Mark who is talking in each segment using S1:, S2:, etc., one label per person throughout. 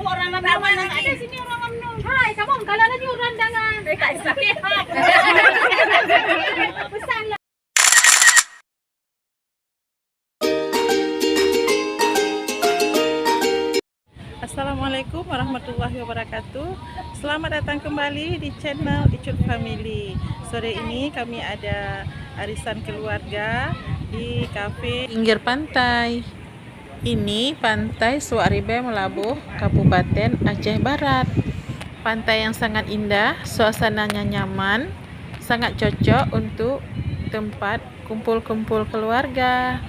S1: orang mana ada sini orang UMNO. Hai, kamu kalau ada di orang dangan. Dekat sakit. Pesan lah.
S2: Assalamualaikum warahmatullahi wabarakatuh. Selamat datang kembali di channel Icut Family. Sore ini kami ada arisan keluarga di kafe pinggir pantai. Ini Pantai Suaribe Melabuh, Kabupaten Aceh Barat. Pantai yang sangat indah, suasananya nyaman, sangat cocok untuk tempat kumpul-kumpul keluarga.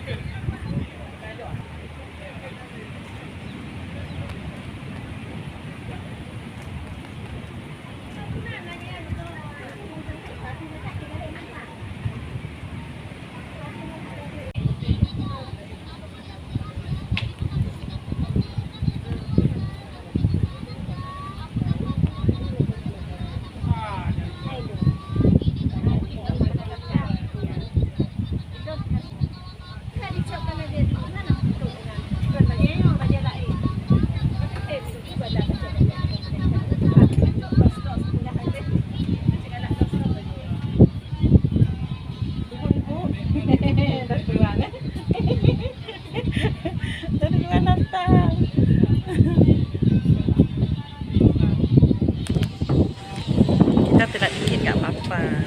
S2: Kita tidak dikit gak apa-apa.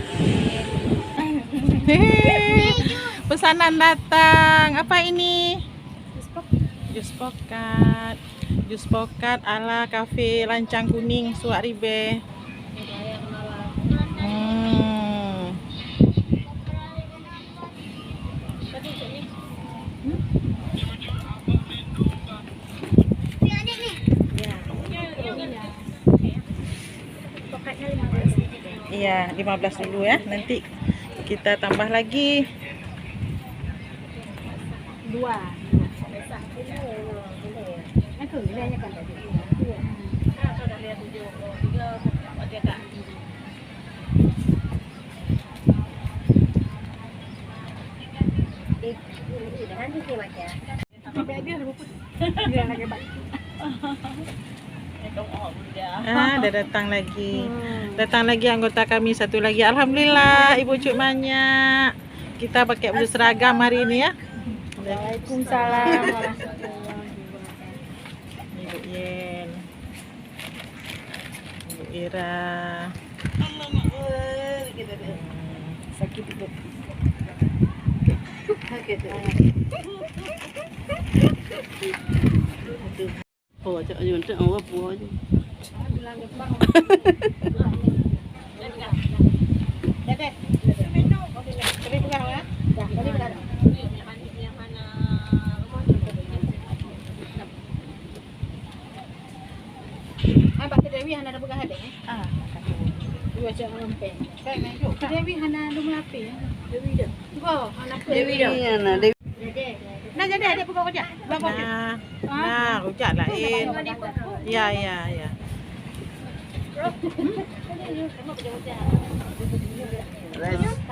S2: Pesanan datang. Apa ini? Jus pokat. Jus pokat ala kafe Lancang Kuning Suaribe. Iya, 15 dulu ya. Nanti kita tambah lagi
S1: 2.
S2: Ada datang lagi. Datang lagi anggota kami satu lagi. Alhamdulillah Ibu Cuk Manyak. Kita pakai baju seragam hari ini ya.
S1: Waalaikumsalam warahmatullahi wabarakatuh.
S2: Ibu Yen, Ibu Ira.
S1: Sakit itu.
S3: Ủa trời ơi, trời ơi, bùa chứ.
S1: Dewi hana ada pegang hadeng dua cak lempeng. Dewi hana lumah api ya. Dewi dah. Gua hana Dewi dah.
S3: Iya, nah, Dewi.
S1: Nah jadi ada pegang kerja.
S2: Nah, rujak lain. Ya, ya, ya.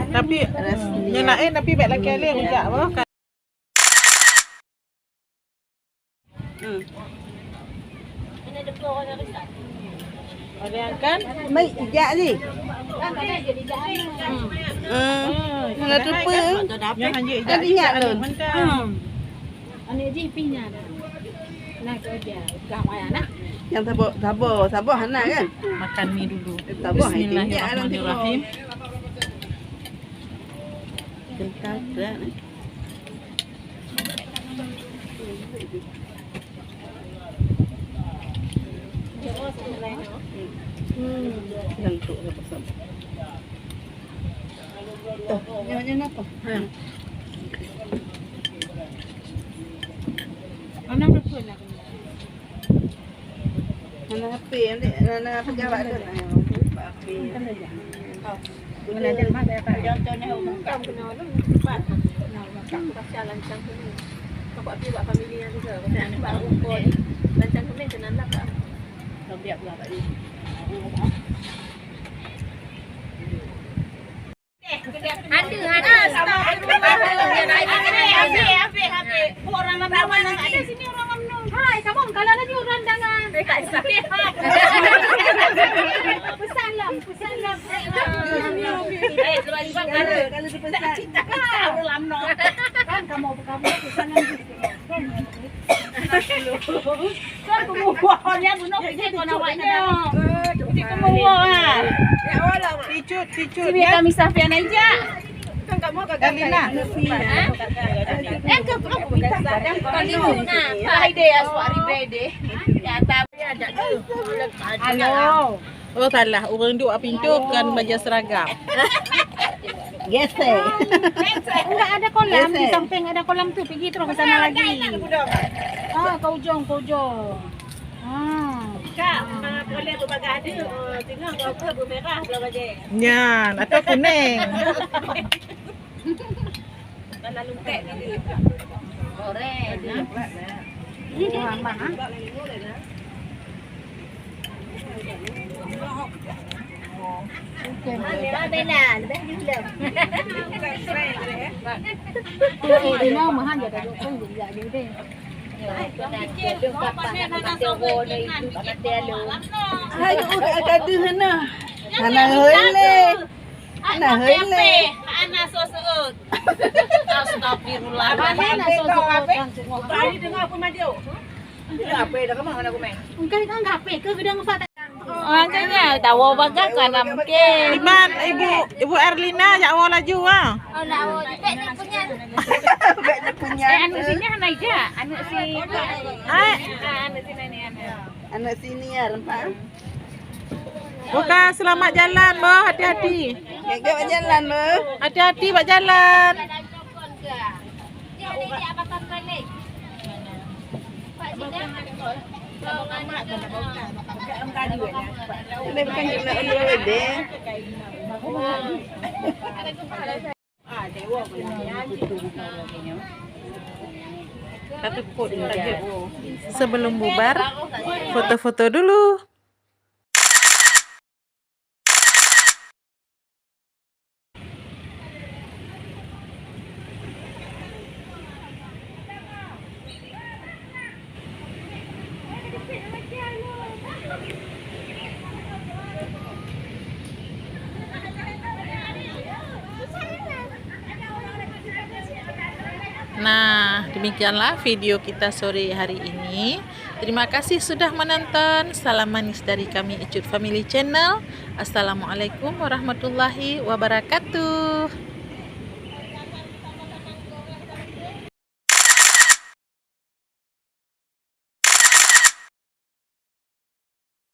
S2: Tapi yang lain tapi baik lagi ada rujak apa?
S1: Ini ada pegang kerja.
S2: Ada yang kan?
S3: Mấy dạ gì?
S1: Kan ada jadi jahat.
S3: Mana terpa?
S2: Yang hanya
S3: Kan dia nyat lun.
S1: Ani ji pinya ada. Nah kerja gamai anak.
S3: Yang sabar Hana kan?
S2: Makan mie dulu.
S3: Bismillahirrahmanirrahim.
S2: Bismillahirrahmanirrahim.
S3: Kental berat ni. Yang tu dah pasal. Nyawa apa?
S1: Anak berpun lah.
S3: Mana HP ni? Mana pejabat tu? HP.
S1: Mana ada mak saya pak. Contohnya umum kenal lu. Pak. Kenal mak pasal Lancang Kuning. Kau buat family yang juga. Pasal anak baru pun Lancang Kuning tenan lah pak.
S3: Kau biar pula tadi.
S1: Ada orang mana ada sini orang UMNO. Hai, kamu kalau ada di orang dangan. Pesalam.
S3: Kalau dipesan.
S1: Kan kamu pesanan gitu. Kan kumuha gunung ini kono awaknya. Di kumuha.
S3: Ya wala.
S2: Ticut
S1: Biar kami safian aja.
S3: Kan kamu kagak
S2: Galina.
S1: Kamu minta sadang kondisinya. Pak idea suari bede. Ya tapi ada dulu. Halo.
S2: Oh salah, orang duk kat pintu kan baju seragam.
S3: Gesek.
S1: Enggak ada kolam, di samping ada kolam tuh, pergi terus ke sana lagi. Ah, kau ujung. Kak, boleh tu bagai ada, tengok kau ke merah belah baje.
S2: Nyan, atau kuning.
S1: Kalau lungkek ni. Oren. Orang mana? Benar, benar. Di mana mahal jadi tu juga jadi.
S3: Ayo agak dehna. Ana heule. Ana heule.
S1: Ana sosoot. Astagfirullah. Mana sosoot?
S3: Tadi dengar apa maju? Apa dah kamu nak komen?
S1: Engkau kan gape ke gedang apa? Makanya tahu bagai kan mungkin.
S2: Iman, Ibu Erlina jak awal laju ah.
S1: Oh, lawo dipek punya.
S3: Beknya punya.
S1: Anu sini anak aja, anu si. Anu sini ni anu.
S3: Anak sini ya rempah.
S2: Buka selamat jalan, Bo. Hati-hati.
S3: Gak jalan lo.
S2: Hati-hati buat jalan.
S1: Dia ni dia apa balik? Pak
S3: Ini bukan juga dua deh.
S2: Sebelum bubar, foto-foto dulu. Nah, demikianlah video kita sore hari ini. Terima kasih sudah menonton. Salam manis dari kami Icut Family Channel. Assalamualaikum warahmatullahi wabarakatuh.